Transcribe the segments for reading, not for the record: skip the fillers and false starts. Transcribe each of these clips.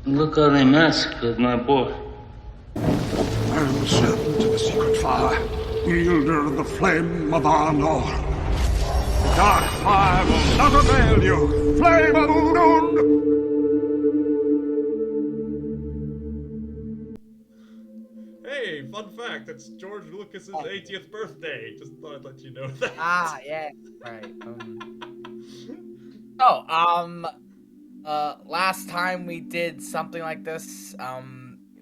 Look how they massacred my boy. I am the servant of the secret fire, wielder of the flame of Arnor. The dark fire will not avail you, flame of Udun! Hey, fun fact, it's George Lucas's 80th birthday. Just thought I'd let you know that. Ah, yeah, right. Oh, last time we did something like this,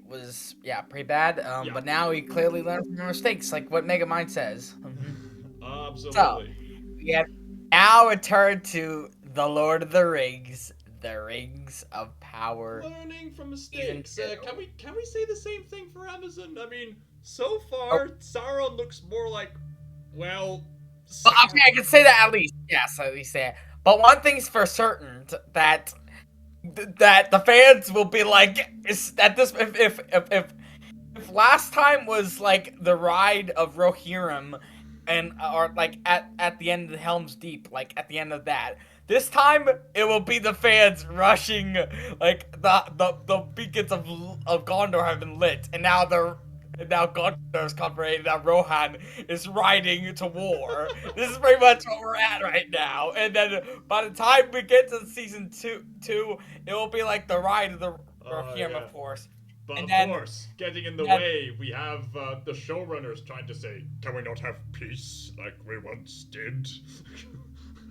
was, pretty bad. Yeah. But now we clearly learned from our mistakes, like what Megamind says. So, Absolutely. we have now returned to The Lord of the Rings of Power. Learning from mistakes. Season two. Can we say the same thing for Amazon? I mean, so far, Sauron looks more like, well, Well, okay, I can say that at least. Yes, at least that. But one thing's for certain that the fans will be like, is that this if last time was like the ride of Rohirrim and or like at the end of Helm's Deep, like at the end of that. This time it will be the fans rushing, like the beacons of Gondor have been lit, and now Gondor's converted. Now Rohan is riding to war. This is pretty much what we're at right now. And then by the time we get to season two, it will be like the ride of the Rohirrim, yeah. of course. But And of then- course, getting in the way, we have the showrunners trying to say, can we not have peace like we once did?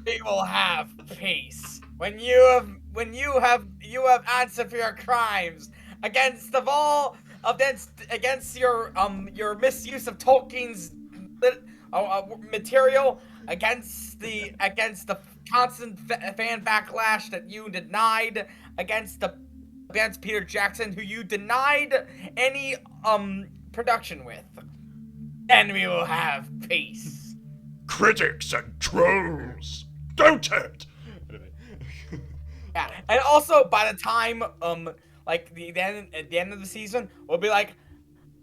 We will have peace when you have answered for your crimes against your misuse of Tolkien's material, against the constant fan backlash that you denied, against Peter Jackson, who you denied any production with. Then we will have peace. Critics and trolls! Don't it! Anyway. Yeah, and also by the time like the end of the season, we'll be like,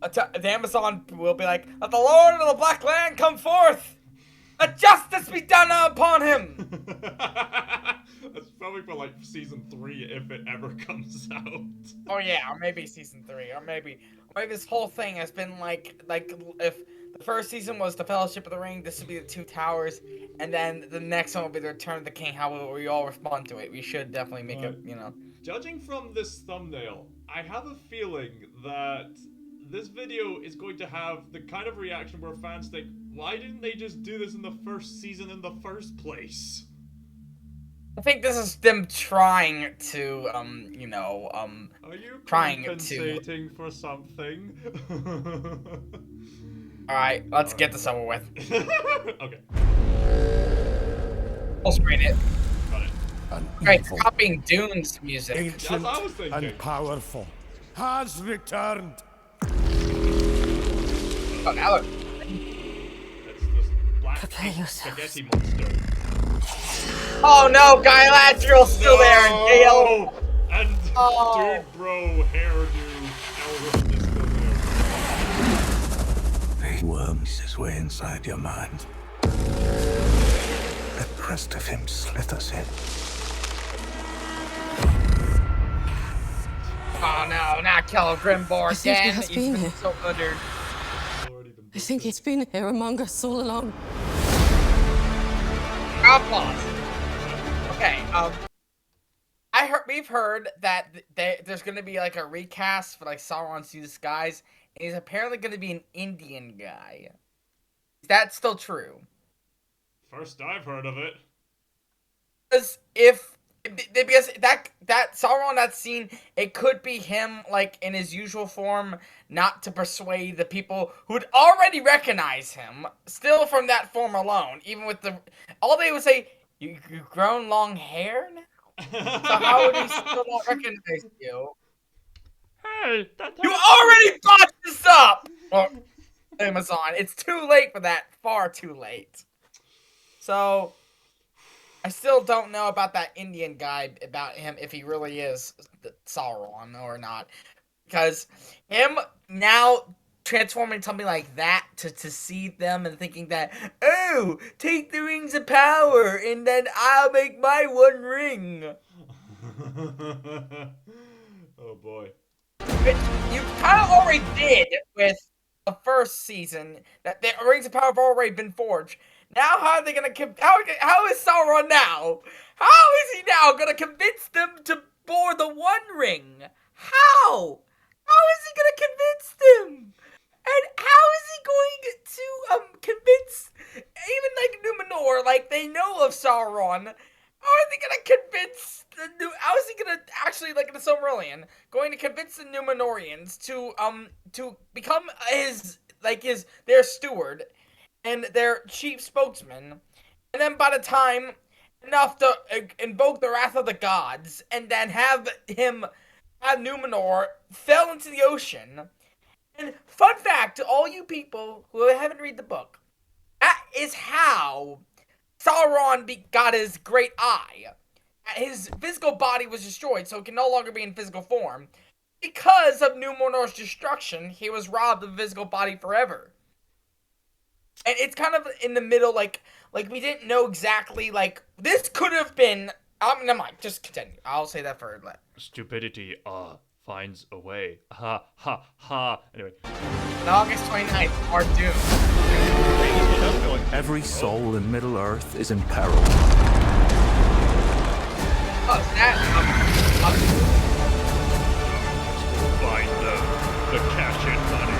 the Amazon will be like, let the Lord of the Black Land come forth, let justice be done upon him. That's probably for like season 3 if it ever comes out. Oh yeah, or maybe season 3, or maybe this whole thing has been like if the first season was the Fellowship of the Ring, this would be the Two Towers, and then the next one will be the Return of the King. How will we all respond to it? We should definitely make it, Judging from this thumbnail, I have a feeling that this video is going to have the kind of reaction where fans think, why didn't they just do this in the first season in the first place? I think this is them trying to, Are you trying to- compensating for something? Alright, let's get this over with. Okay, I'll screen it. got it. Alright, copying Dune's music. That's what I was thinking. and powerful has returned. Oh, now look. It's this black spaghetti monster. Oh no, Galadriel's still there, and Gale. And Oh. dude bro hairdo Elrond is still there. He worms his way inside your mind. The crest of him slithers in. Oh no, not Celebrimbor I think he again. has He's been been here. so under. I think he's been here among us all along. Applause. Okay, we've heard that there's gonna be like a recast for like Sauron Sea the Skies, and he's apparently gonna be an Indian guy. Is that still true? First I've heard of it. Because because that Sauron that scene, it could be him like in his usual form, not to persuade the people who'd already recognize him, still from that form alone, even with all they would say, you've grown long hair now? So how would he still not recognize you? Hey, You already bought this up! Well, Amazon, it's too late for that, far too late. So, I still don't know about that Indian guy, about him, if he really is Sauron or not. Because him now transforming something like that to see them and thinking that, oh, take the rings of power and then I'll make my one ring. Oh which you kind of already did with the first season, that the Rings of Power have already been forged. Now how are they gonna how is Sauron now? How is he now gonna convince them to bore the One Ring? How? How is he gonna convince them? And how is he going to convince even like Numenor, like they know of Sauron? How are they gonna convince how is he gonna actually, like in the Silmarillion, going to convince the Numenorians to become their steward and their chief spokesman, and then by the time enough to invoke the wrath of the gods, and then have Numenor fell into the ocean. And fun fact to all you people who haven't read the book, that is how Sauron got his great eye. His physical body was destroyed, so he can no longer be in physical form. Because of Numenor's destruction, he was robbed of physical body forever. And it's kind of in the middle, like we didn't know exactly, like, this could have been, never mind, just continue. I'll say that for later. Stupidity, finds a way. Ha, ha, ha. Anyway. On August 29th, part 2. Every soul in Middle-earth is in peril. Oh, that, Find the cash in money.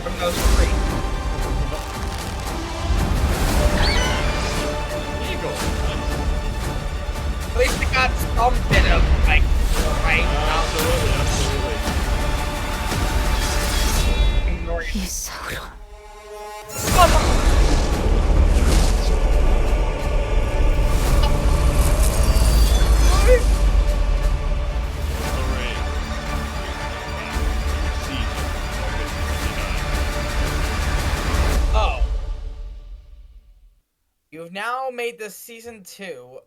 from those three. Eagle. At least it got some bit of, like, right? Absolutely. He's Sauron. Come on! Oh. You've now made this season 2.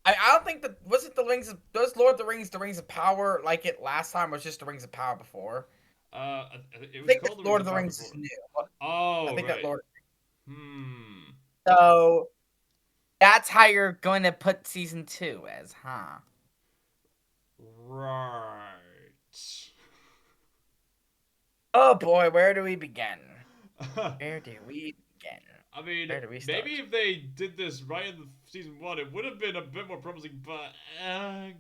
I don't think that was it the Rings of Lord of the Rings of Power like it last time, or was just the Rings of Power before? It I was think called that the Lord of the Power Rings is before. new. Oh, I think right. that Lord. Hmm. So that's how you're going to put season 2 as, huh? Right. Oh boy, where do we begin? Where do we begin? I mean, Where do we start? maybe if they did this right in the season 1, it would have been a bit more promising, but,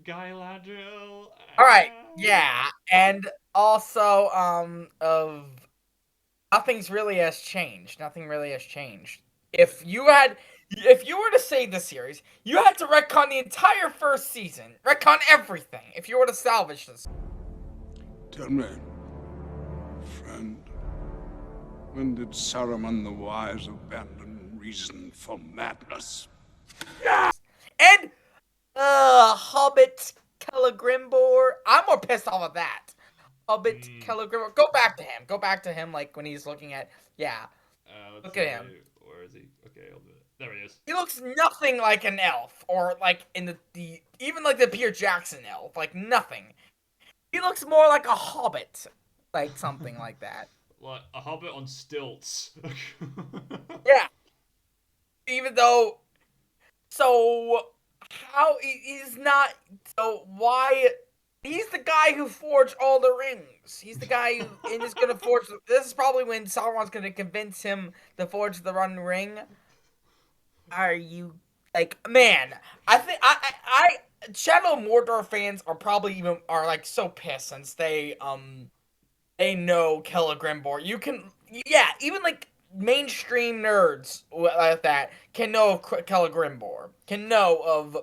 Galadriel... Alright, yeah, and also, of nothing's really has changed. Nothing really has changed. If you were to save the series, you had to retcon the entire first season. Retcon everything if you were to salvage this. Tell me, friend, when did Saruman the Wise abandon reason for madness? And, Hobbit Celebrimbor. I'm more pissed off of that. Hobbit Celebrimbor. Go back to him. Go back to him, like, when he's looking at, yeah. Look at him. Where is he? Okay, I'll do it. There he is. He looks nothing like an elf, or like in the even like the Peter Jackson elf, like nothing. He looks more like a hobbit, like something like that. Like a hobbit on stilts. Yeah. Even though, so how he's not? So why? He's the guy who forged all the rings. He's the guy who and is gonna forge. This is probably when Sauron's gonna convince him to forge the One Ring. Are you like, man? I think I Shadow Mordor fans are probably like so pissed since they know Celebrimbor. You can, yeah, even like mainstream nerds like that can know of Celebrimbor, can know of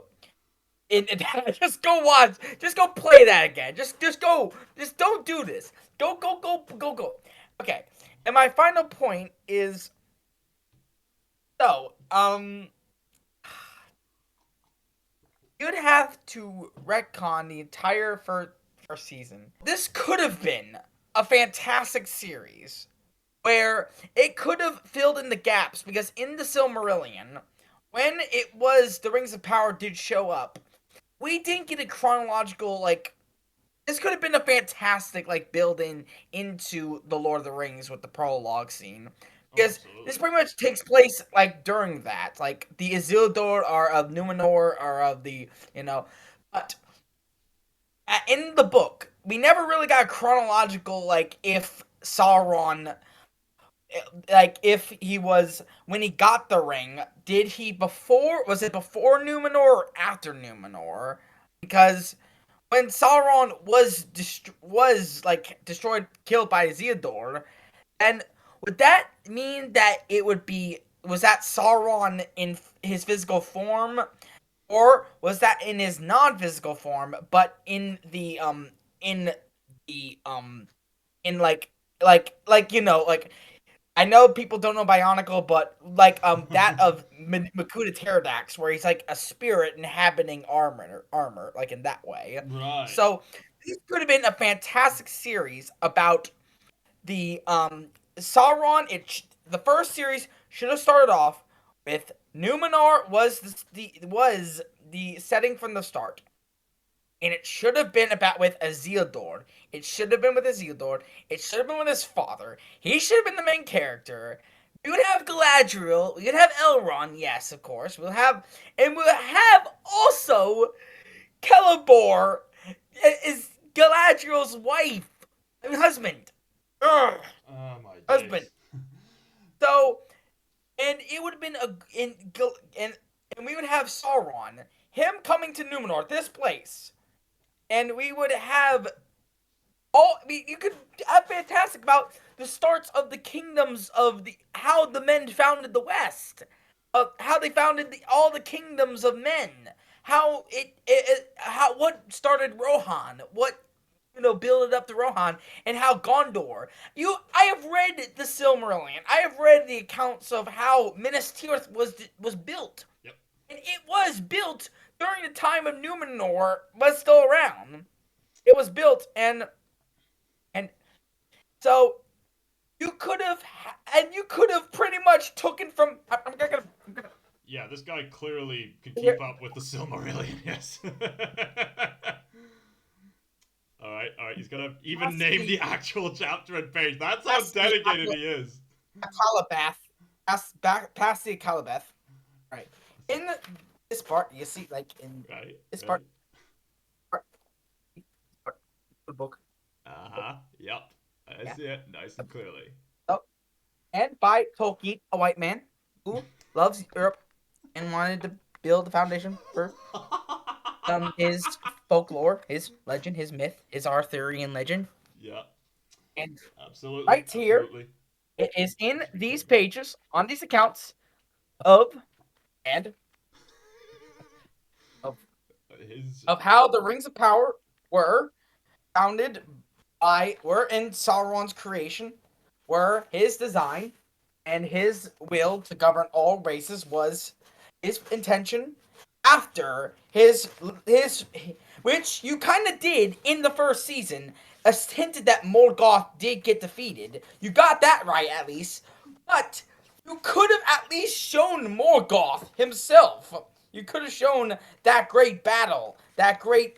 just go watch, just go play that again. Just go, just don't do this. Go. Okay, and my final point is, so you'd have to retcon the entire first season. This could have been a fantastic series where it could have filled in the gaps, because in the Silmarillion, when it was the Rings of Power did show up, we didn't get a chronological, like, this could have been a fantastic, like, build-in into the Lord of the Rings with the prologue scene. Because this pretty much takes place, like, during that. Like, the Isildur are of Numenor, are of the, but in the book, we never really got a chronological, like, if Sauron, like, if he was, when he got the ring, was it before Numenor or after Numenor? Because when Sauron was destroyed, killed by Isildur, and would that mean that it would be, was that Sauron in his physical form, or was that in his non-physical form, but in the in the in like you know, like, I know people don't know Bionicle, but like that of Makuta Pterodax, where he's like a spirit inhabiting armor, like in that way. Right. So this could have been a fantastic series about the Sauron. The first series should have started off with Numenor was the setting from the start, and it should have been about with Isildur. It should have been with Isildur. It should have been with his father. He should have been the main character. We would have Galadriel. We would have Elrond. Yes, of course. We'll have also Celeborn is Galadriel's wife. I mean, husband. Ugh. Oh my husband. days. So, and it would have been and we would have Sauron, him coming to Numenor, this place, and we would have you could have fantastic about the starts of the kingdoms of how the men founded the West, how they founded all the kingdoms of men, how what started Rohan, what build it up to Rohan, and how Gondor. I have read the Silmarillion. I have read the accounts of how Minas Tirith was built. Yep. And it was built during the time of Numenor was still around. It was built, and so you could have pretty much taken from. I'm gonna. Yeah, this guy clearly could keep up with the Silmarillion. Yes. All right. He's gonna even name the actual chapter and page. That's how dedicated he is. Calabath, past the Calabath. Right. In this part, you see, like in this part, the book. Yep. I see it nice and clearly. Oh, and by Tolkien, a white man who loves Europe and wanted to build the foundation for his folklore, his legend, his myth, his Arthurian legend. Yeah. And absolutely. Right here, it is in these pages, on these accounts of how the Rings of Power were were in Sauron's creation, were his design, and his will to govern all races was his intention after his which you kind of did in the first season, hinted that Morgoth did get defeated. You got that right, at least. But you could have at least shown Morgoth himself. You could have shown that great battle,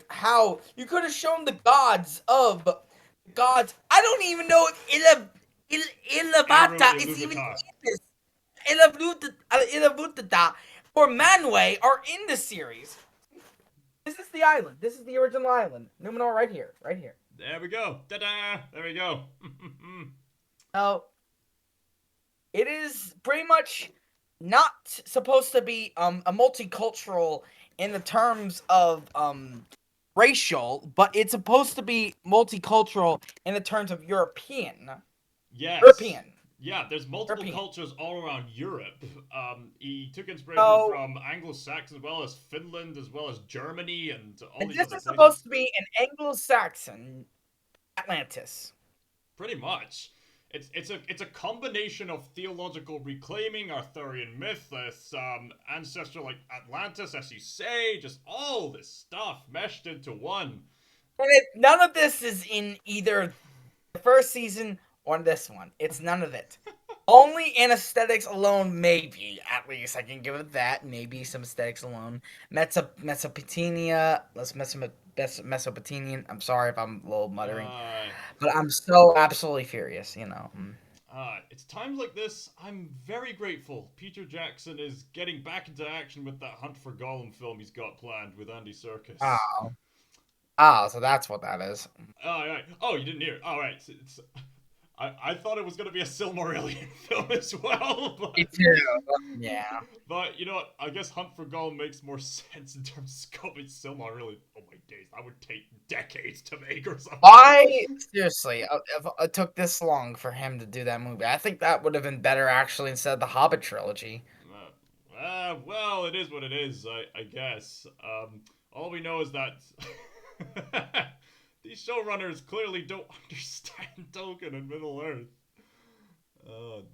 how you could have shown the gods. I don't even know if Ilavata is even in this. Ilavutata or Manwë are in the series. This is the island. This is the original island. Numenor right here. There we go. Ta-da! There we go. Now, it is pretty much not supposed to be a multicultural in the terms of racial, but it's supposed to be multicultural in the terms of European. Yes. European. Yeah, there's multiple cultures all around Europe. He took inspiration from Anglo-Saxon as well as Finland, as well as Germany, and all these other places. This is supposed to be an Anglo-Saxon Atlantis. Pretty much. It's a combination of theological reclaiming, Arthurian myth, this ancestral like Atlantis, as you say, just all this stuff meshed into one. And none of this is in either the first season or this one. It's none of it. Only in aesthetics alone, maybe. At least I can give it that. Maybe some aesthetics alone. Mesopotamian. I'm sorry if I'm a little muttering. But I'm so absolutely furious, It's times like this I'm very grateful Peter Jackson is getting back into action with that Hunt for Gollum film he's got planned with Andy Serkis. Oh. Ah, so that's what that is. Oh, right. Oh, you didn't hear. All right. I thought it was going to be a Silmarillion film as well. But, Me too. Yeah. but you know what? I guess Hunt for Gollum makes more sense in terms of scope. It's Silmarillion. Oh my days. That would take decades to make or something. Why? Seriously, if it took this long for him to do that movie, I think that would have been better actually instead of the Hobbit trilogy. Well, it is what it is, I guess. All we know is that these showrunners clearly don't understand Tolkien and Middle Earth.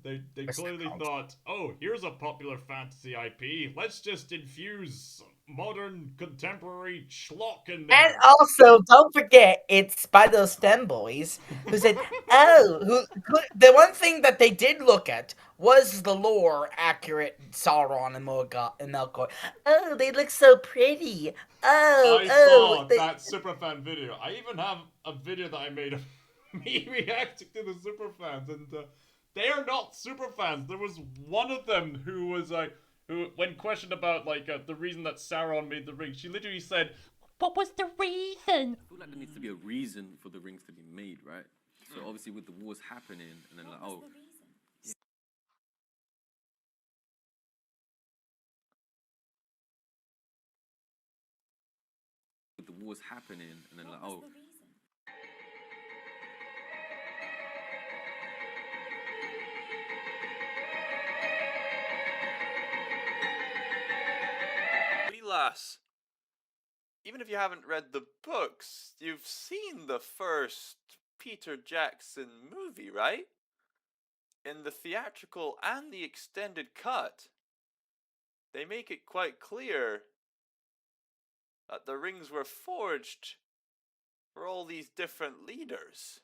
They clearly thought, oh, here's a popular fantasy IP. Let's just infuse modern contemporary schlock in there. And also, don't forget, it's by those femboys who said, the one thing that they did look at was the lore accurate Sauron and Melkor. Oh, they look so pretty. I saw that superfan video. I even have a video that I made of me reacting to the superfans, and they are not superfans. There was one of them who was like, who, when questioned about like the reason that Sauron made the ring, she literally said, "What was the reason?" I feel like there needs to be a reason for the rings to be made, right? So obviously with the wars happening, and then like, oh, yeah. With the wars happening, and then like, oh. Lass, even if you haven't read the books, you've seen the first Peter Jackson movie, right? In the theatrical and the extended cut, they make it quite clear that the rings were forged for all these different leaders.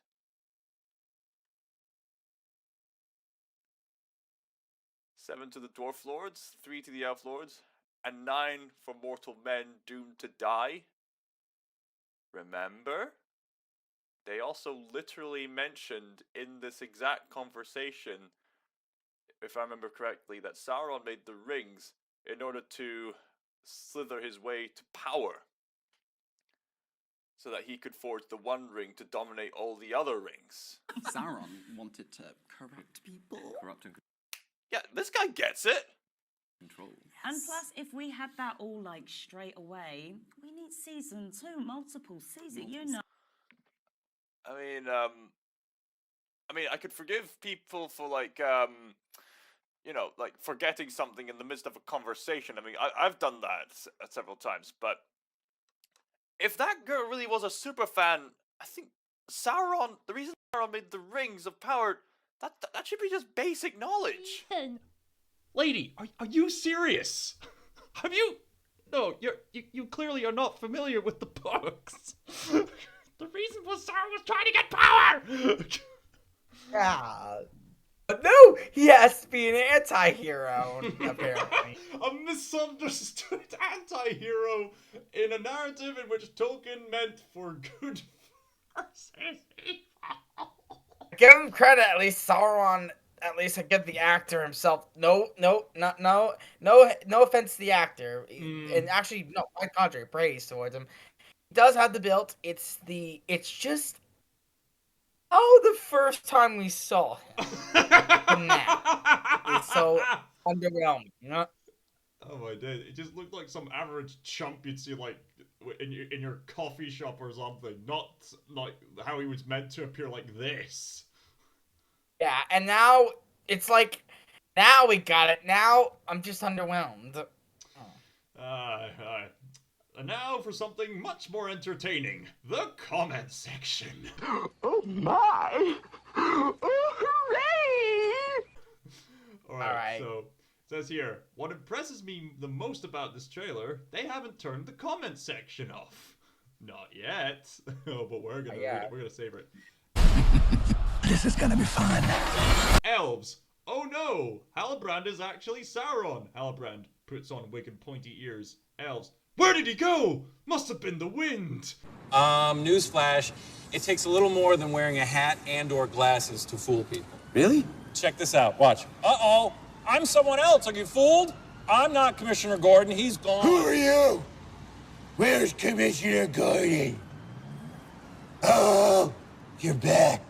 7 to the Dwarf Lords, 3 to the Elf Lords, and 9 for mortal men doomed to die. Remember? They also literally mentioned in this exact conversation, if I remember correctly, that Sauron made the rings in order to slither his way to power, so that he could forge the one ring to dominate all the other rings. Sauron wanted to corrupt people. Yeah, this guy gets it. Control. And plus, if we had that all like straight away, we need season 2, multiple seasons, you know. I mean, I could forgive people for like, you know, like forgetting something in the midst of a conversation. I mean, I've done that several times, but if that girl really was a super fan, I think Sauron, the reason Sauron made the rings of power, that should be just basic knowledge. Lady, are you serious? Have you? No, you clearly are not familiar with the books. The reason was Sauron was trying to get power. Yeah. But no, he has to be an anti-hero, apparently. A misunderstood anti-hero in a narrative in which Tolkien meant for good versus evil. Give him credit, at least Sauron. At least I give the actor himself. No offense to the actor, and actually, no, quite contrary, praise towards him. He does have the build. It's just how the first time we saw him from now is so underwhelming, you know? Oh my days! It just looked like some average chump you'd see like in your coffee shop or something. Not like how he was meant to appear like this. Yeah, and now it's like, now we got it. Now I'm just underwhelmed. And now for something much more entertaining, the comment section. Oh my! Oh, hooray! Alright, so, it says here, what impresses me the most about this trailer, they haven't turned the comment section off. Not yet. Oh, but we're gonna savor it. This is gonna be fun. Elves. Oh no! Halbrand is actually Sauron. Halbrand puts on wig and pointy ears. Elves. Where did he go? Must have been the wind. Newsflash. It takes a little more than wearing a hat and/or glasses to fool people. Really? Check this out. Watch. Uh-oh. I'm someone else. Are you fooled? I'm not Commissioner Gordon. He's gone. Who are you? Where's Commissioner Gordon? Oh, you're back.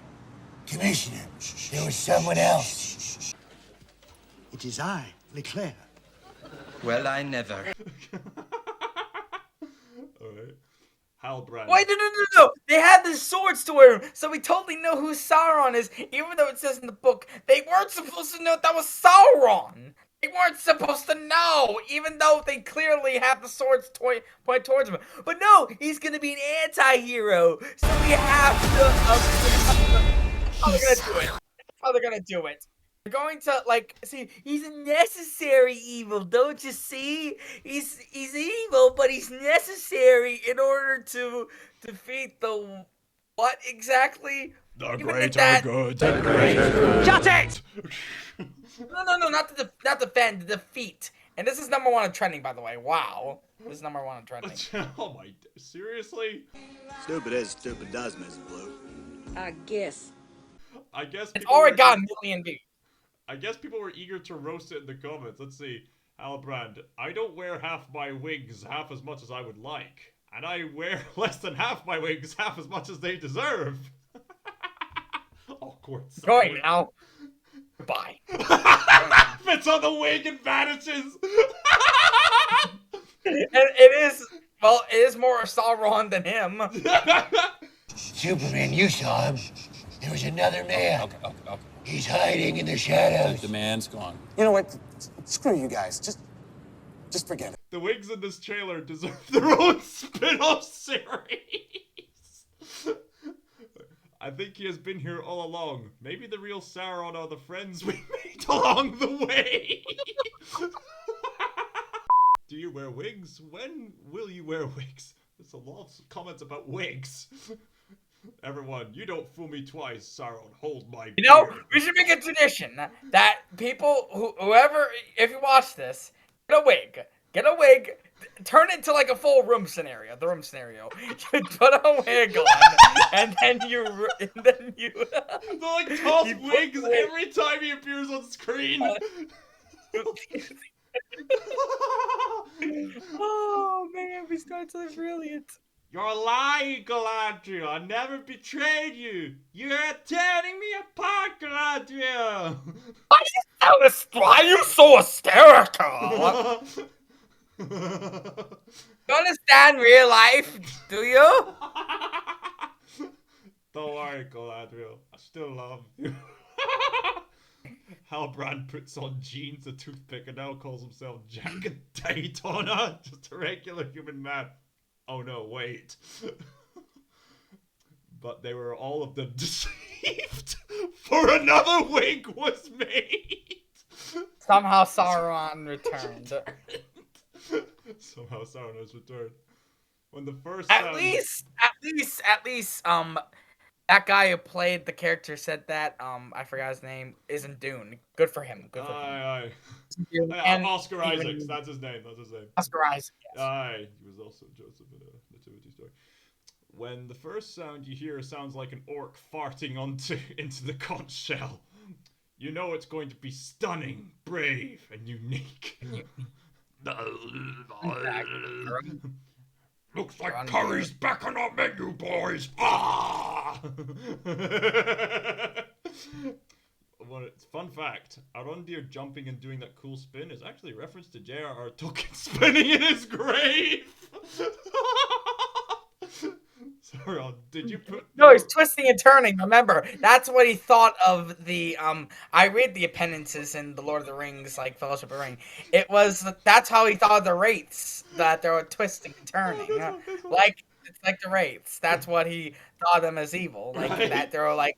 Commissioner, there was someone else. It is I, Leclerc. Well, I never. Alright. Halbrand. Wait, no. They had the swords to wear, so we totally know who Sauron is, even though it says in the book they weren't supposed to know that was Sauron. They weren't supposed to know, even though they clearly have the swords point towards him. But no, he's gonna be an anti-hero, so we have to. How they're gonna do it? How they're gonna do it? They're going to see. He's a necessary evil, don't you see? He's evil, but he's necessary in order to defeat the what exactly? The greater good. The greater good. Shut it! No, not to defend, to defeat. And this is #1 on trending, by the way. Wow, this is #1 on trending. Oh my! Seriously? Stupid is, stupid does, Mrs. Blue. I guess. It's already got a million views. I guess people were eager to roast it in the comments. Let's see. Halbrand, I don't wear half my wigs half as much as I would like. And I wear less than half my wigs half as much as they deserve. Awkward. Going now. Goodbye. Fits on the wig and vanishes. It is more Sauron than him. Superman, you saw him. There was another man. Okay. He's hiding in the shadows. The man's gone. You know what? Screw you guys. Just forget it. The wigs in this trailer deserve their own spin-off series. I think he has been here all along. Maybe the real Sauron are the friends we made along the way. Do you wear wigs? When will you wear wigs? There's a lot of comments about wigs. Everyone, you don't fool me twice, Sauron. Hold my beard. We should make a tradition that people, whoever, if you watch this, get a wig, turn it into like a full room scenario, the room scenario. You put a wig on, and then you They'll like toss wigs every time he appears on screen. Oh man, we started to brilliant. You're lying, Galadriel. I never betrayed you. You're tearing me apart, Galadriel. Why are you so hysterical? You understand real life, do you? Don't worry, Galadriel. I still love you. Halbrand puts on jeans, a toothpick, and now calls himself Jack Daytona. Just a regular human man. Oh no, wait. But they were all of them deceived, for another wig was made. Somehow Sauron returned. Somehow Sauron has returned. When the first at least, that guy who played the character said that, I forgot his name, isn't Dune. Good for him. Good for him. Aye. And Oscar Isaacs, that's his name. Oscar Isaac, yes. Aye, he was also Joseph in a nativity story. When the first sound you hear sounds like an orc farting into the conch shell, you know it's going to be stunning, brave, and unique. Looks like curry's back on our menu, boys! Ah! Fun fact, Arondir jumping and doing that cool spin is actually a reference to J.R.R. Tolkien spinning in his grave! Sauron, did you put... No, he's twisting and turning, remember. That's what he thought of the, I read the appendices in the Lord of the Rings, like, Fellowship of the Ring. That's how he thought of the wraiths, that they were twisting and turning. It's like the wraiths. That's what he thought of them as evil. Like, that they were like...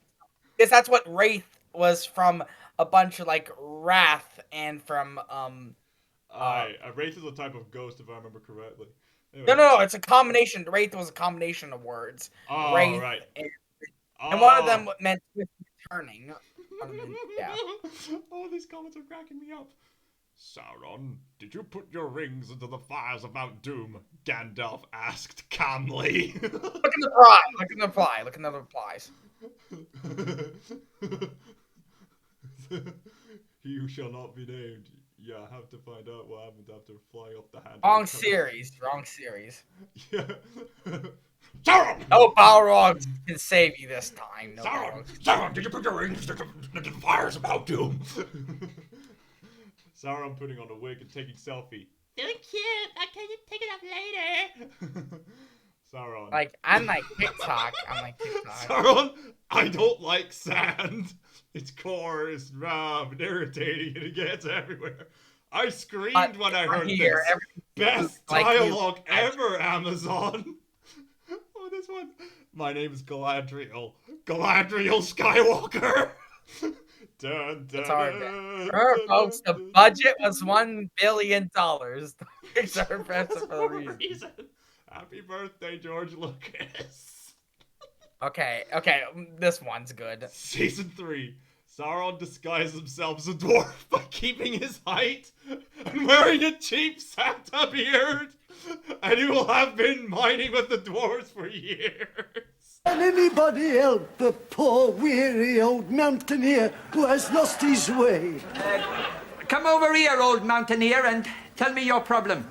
Because that's what wraith was from, a bunch of, like, wrath, and from, a wraith is a type of ghost, if I remember correctly. Anyway. No, it's a combination. Wraith was a combination of words. Oh, wraith right. And one of them meant turning. Yeah. Oh, these comments are cracking me up. Sauron, did you put your rings into the fires of Mount Doom? Gandalf asked calmly. Look at the reply. Look at the replies. He who shall not be named. Yeah, I have to find out what happened after flying off the hand. Wrong series. Yeah. Oh, Balrog can save you this time. No problem. Sauron, did you put your rings? The fire's about to. Sauron putting on a wig and taking selfie. Doing cute. I can take it up later. Sauron. Like, I'm like TikTok. Sauron, I don't like sand. It's coarse, rough, and irritating, and it gets everywhere. I screamed when I heard this. Best dialogue ever, Amazon. Oh, this one. My name is Galadriel. Galadriel Skywalker. Dun, dun, It's hard. dun, Folks, the budget was $1 billion. Pixar press for the reason. Happy birthday, George Lucas. Okay, this one's good. Season 3. Sauron disguised himself as a dwarf by keeping his height and wearing a cheap Santa beard. And he will have been mining with the dwarves for years. Can anybody help a poor, weary old mountaineer who has lost his way? Come over here, old mountaineer, and tell me your problem.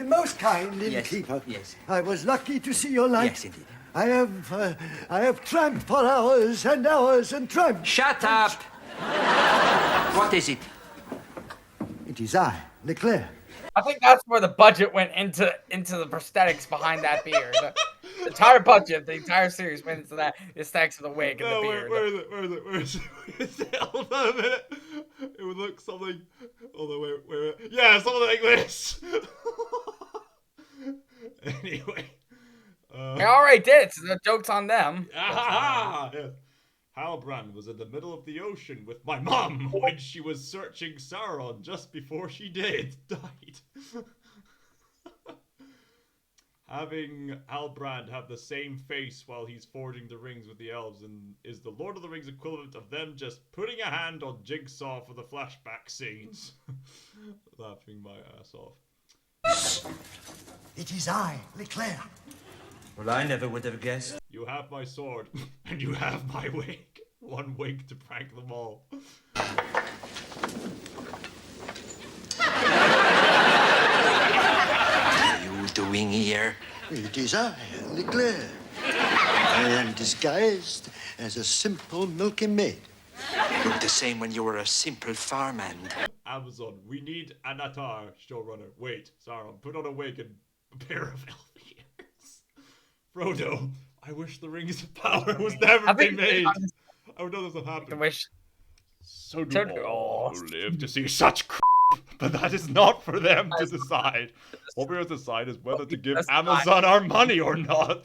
Most kind innkeeper. Yes. I was lucky to see your light. Yes, indeed. I have tramped for hours and hours and tramped. Shut up! What is it? It is I, Leclerc. I think that's where the budget went into the prosthetics behind that beard. The entire budget, the entire series went into that. It's thanks to the wig and the beard. Where is it? Hold on a minute. It would look something. Hold on, wait. Yeah, something like this. Anyway. They already did it, so the joke's on them. Ah, yes. Halbrand was in the middle of the ocean with my mom when she was searching Sauron just before she died. Having Halbrand have the same face while he's forging the rings with the elves and is the Lord of the Rings equivalent of them just putting a hand on Jigsaw for the flashback scenes. Laughing my ass off. It is I, Leclerc. Well, I never would have guessed. You have my sword, and you have my wig. One wig to prank them all. What are you doing here? It is I, Leclerc. I am disguised as a simple milky maid. You looked the same when you were a simple farmhand. Amazon, we need an Attar showrunner. Wait, Sauron, put on a wig and a pair of elf ears. Frodo, I wish the Rings of Power was never been made. I would know this would happen. So do all who live to see such crap, but that is not for them to decide. What we have to decide is whether to give Amazon our money or not.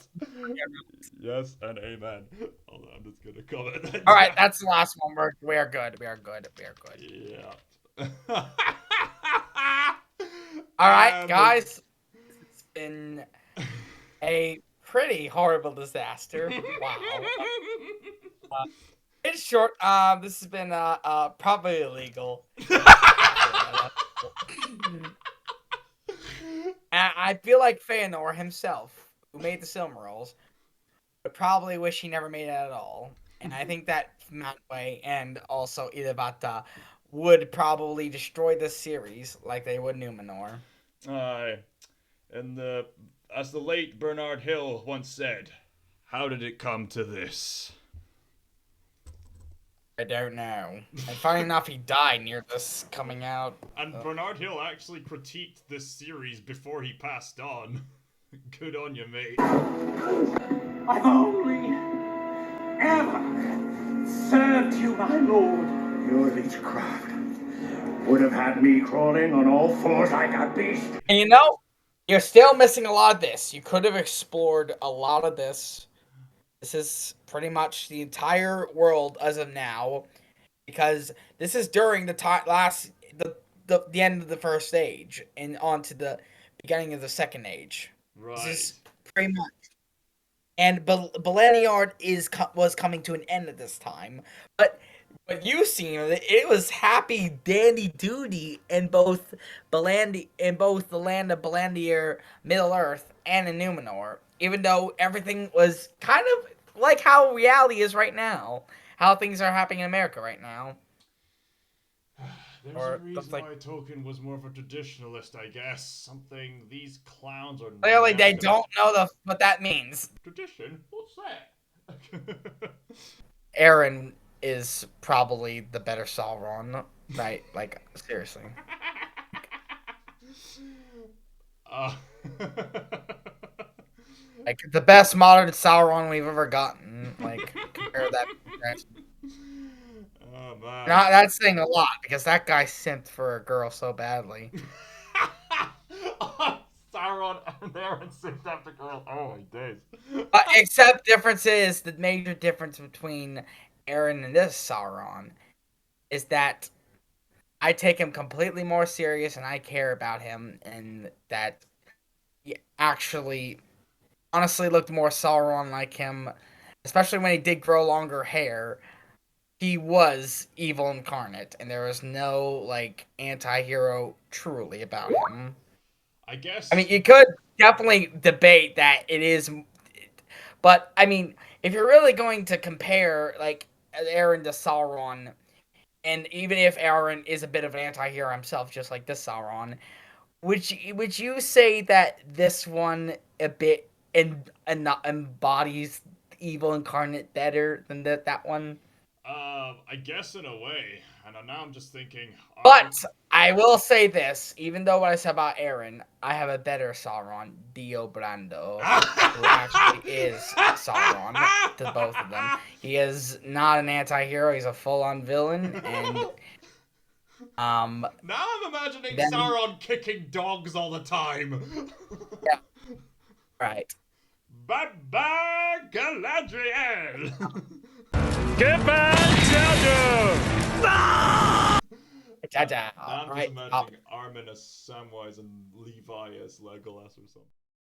Yes and amen. Hold on, I'm just gonna comment. All right, that's the last one. We are good. Yeah. All right, guys. It's been a pretty horrible disaster. Wow. In short, this has been probably illegal. And I feel like Feanor himself, who made the Silmarils, would probably wish he never made it at all. And I think that Matway and also Ilúvatar would probably destroy this series like they would Numenor. Aye. And as the late Bernard Hill once said, how did it come to this? I don't know. And funny enough, he died near this coming out. And Bernard Hill actually critiqued this series before he passed on. Good on you, mate. I've only ever served you, my lord. Your leechcraft would have had me crawling on all fours like a beast. And you know, you're still missing a lot of this. You could have explored a lot of this. This is pretty much the entire world as of now, because this is during the the end of the first age and on to the beginning of the second age. Right. This is pretty much. And Belaniard was coming to an end at this time, but what you seen, it was happy dandy doody in both the land of Belandir, Middle Earth, and in Numenor. Even though everything was kind of like how reality is right now, how things are happening in America right now. There's a reason why Tolkien was more of a traditionalist, I guess. Something these clowns are. Clearly, they don't know what that means. Tradition? What's upset. Aaron is probably the better Sauron, right? Like, seriously. Like, the best modern Sauron we've ever gotten. Like, compare that. Oh, man. Not that's saying a lot, because that guy simped for a girl so badly. Sauron and Aaron simped after girl. Oh, my days. Except difference is, the major difference between Aaron and this Sauron is that I take him completely more serious and I care about him, and that he actually honestly looked more Sauron like him, especially when he did grow longer hair. He was evil incarnate, and there was no, like, anti-hero truly about him. I guess. I mean, you could definitely debate that it is, but, I mean, if you're really going to compare, like, Aaron to Sauron, and even if Aaron is a bit of an anti-hero himself, just like this Sauron, would you say that this one a bit embodies evil incarnate better than that one? I guess in a way. And now I'm just thinking. But I will say this, even though what I said about Aaron, I have a better Sauron, Dio Brando, who actually is Sauron to both of them. He is not an anti-hero, he's a full-on villain, and now I'm imagining Sauron kicking dogs all the time. Yeah. Right. Bye-bye, Galadriel! Goodbye, Jar Ta-ta. Now I'm just imagining Armin as Samwise and Levi as Legolas or something.